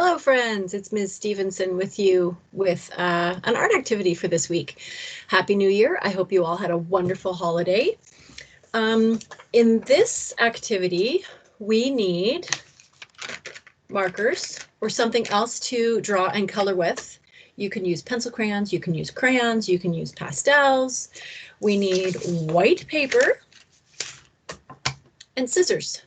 Hello friends, it's Ms. Stevenson with you with an art activity for this week. Happy New Year. I hope you all had a wonderful holiday. In this activity, we need markers or something else to draw and color with. You can use pencil crayons, you can use crayons, you can use pastels. We need white paper and scissors.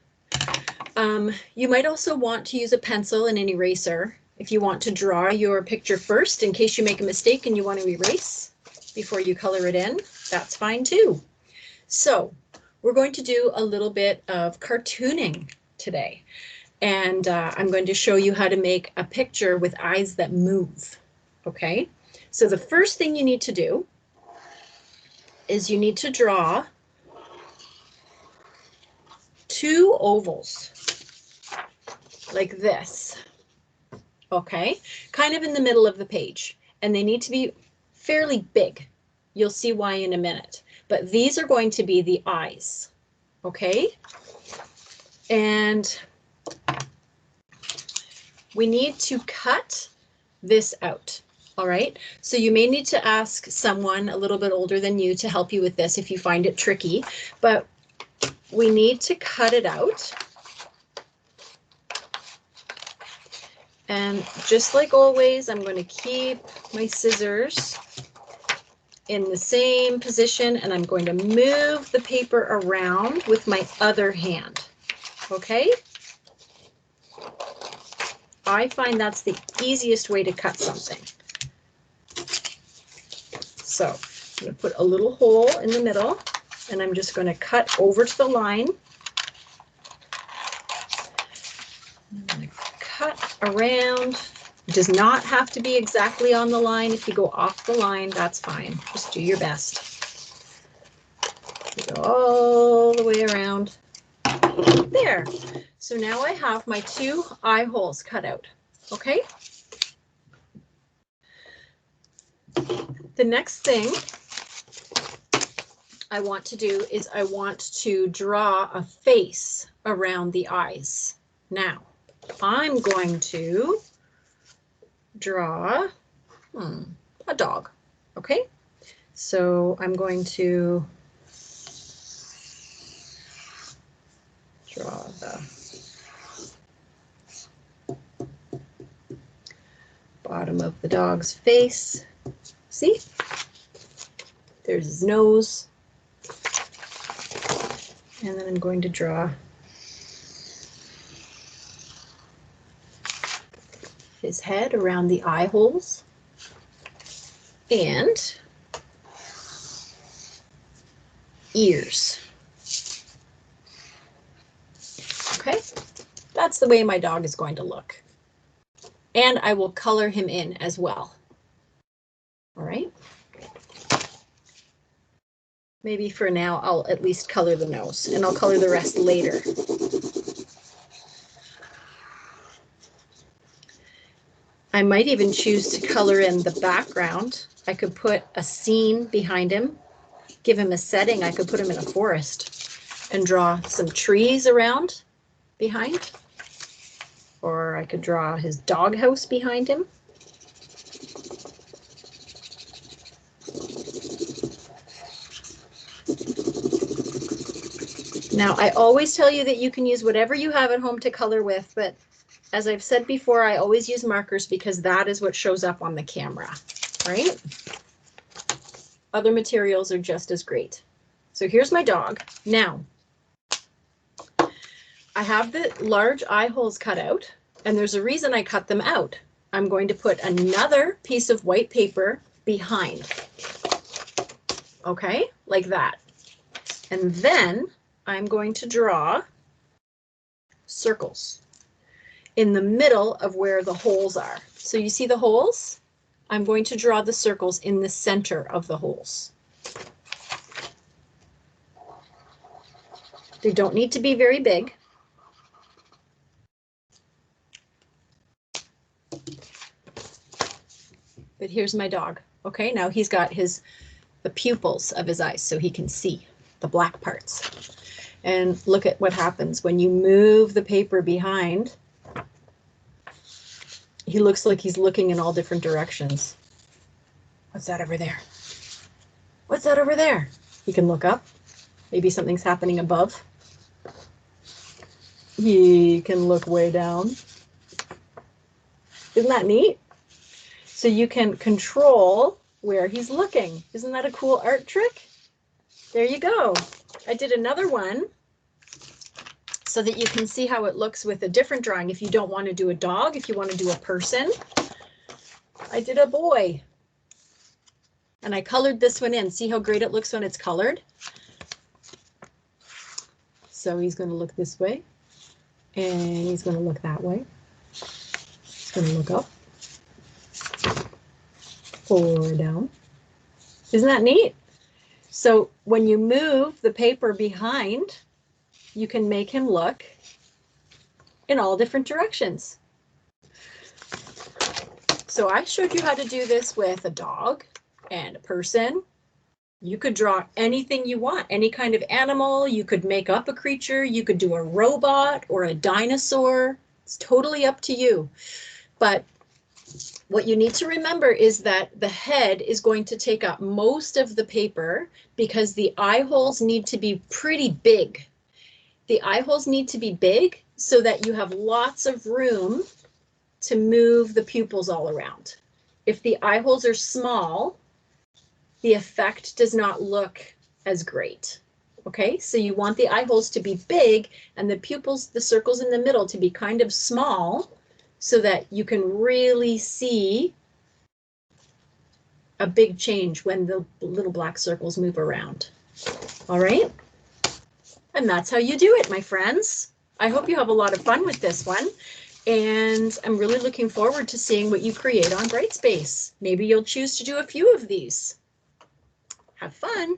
You might also want to use a pencil and an eraser if you want to draw your picture first in case you make a mistake and you want to erase before you color it in. That's fine too. So we're going to do a little bit of cartooning today. And I'm going to show you how to make a picture with eyes that move. Okay, so the first thing you need to do is you need to draw two ovals like this, okay, kind of in the middle of the page, and they need to be fairly big. You'll see why in a minute, but these are going to be the eyes, okay? And we need to cut this out, all right? So you may need to ask someone a little bit older than you to help you with this if you find it tricky, but we need to cut it out. And just like always, I'm going to keep my scissors in the same position, and I'm going to move the paper around with my other hand, okay? I find that's the easiest way to cut something. So I'm going to put a little hole in the middle, and I'm just going to cut over to the line. I'm going to cut around. It does not have to be exactly on the line. If you go off the line, that's fine. Just do your best. You go all the way around. There. So now I have my two eye holes cut out. Okay. The next thing I want to do is I want to draw a face around the eyes. Now, I'm going to draw a dog, okay? So I'm going to draw the bottom of the dog's face. See? There's his nose. And then I'm going to draw his head around the eye holes and ears. Okay, that's the way my dog is going to look. And I will color him in as well. All right. Maybe for now, I'll at least color the nose, and I'll color the rest later. I might even choose to color in the background. I could put a scene behind him, give him a setting. I could put him in a forest and draw some trees around behind. Or I could draw his doghouse behind him. Now, I always tell you that you can use whatever you have at home to color with, but as I've said before, I always use markers because that is what shows up on the camera, right? Other materials are just as great. So here's my dog. Now, I have the large eye holes cut out, and there's a reason I cut them out. I'm going to put another piece of white paper behind. Okay, like that. And then I'm going to draw circles in the middle of where the holes are. So you see the holes? I'm going to draw the circles in the center of the holes. They don't need to be very big. But here's my dog. Okay, now he's got the pupils of his eyes so he can see the black parts. And look at what happens when you move the paper behind. he looks like he's looking in all different directions. What's that over there? What's that over there? He can look up. Maybe something's happening above. He can look way down. Isn't that neat? So you can control where he's looking. Isn't that a cool art trick? There you go. I did another one so that you can see how it looks with a different drawing. If you don't want to do a dog, if you want to do a person. I did a boy. And I colored this one in. See how great it looks when it's colored? So he's going to look this way. And he's going to look that way. He's going to look up. Or down. Isn't that neat? So when you move the paper behind, you can make him look in all different directions. So I showed you how to do this with a dog and a person. You could draw anything you want, any kind of animal. You could make up a creature. You could do a robot or a dinosaur. It's totally up to you. But what you need to remember is that the head is going to take up most of the paper because the eye holes need to be pretty big. The eye holes need to be big so that you have lots of room to move the pupils all around. If the eye holes are small, the effect does not look as great. Okay, so you want the eye holes to be big and the pupils, the circles in the middle, to be kind of small so that you can really see a big change when the little black circles move around. All right, and that's how you do it, my friends. I hope you have a lot of fun with this one. And I'm really looking forward to seeing what you create on Brightspace. Maybe you'll choose to do a few of these. Have fun.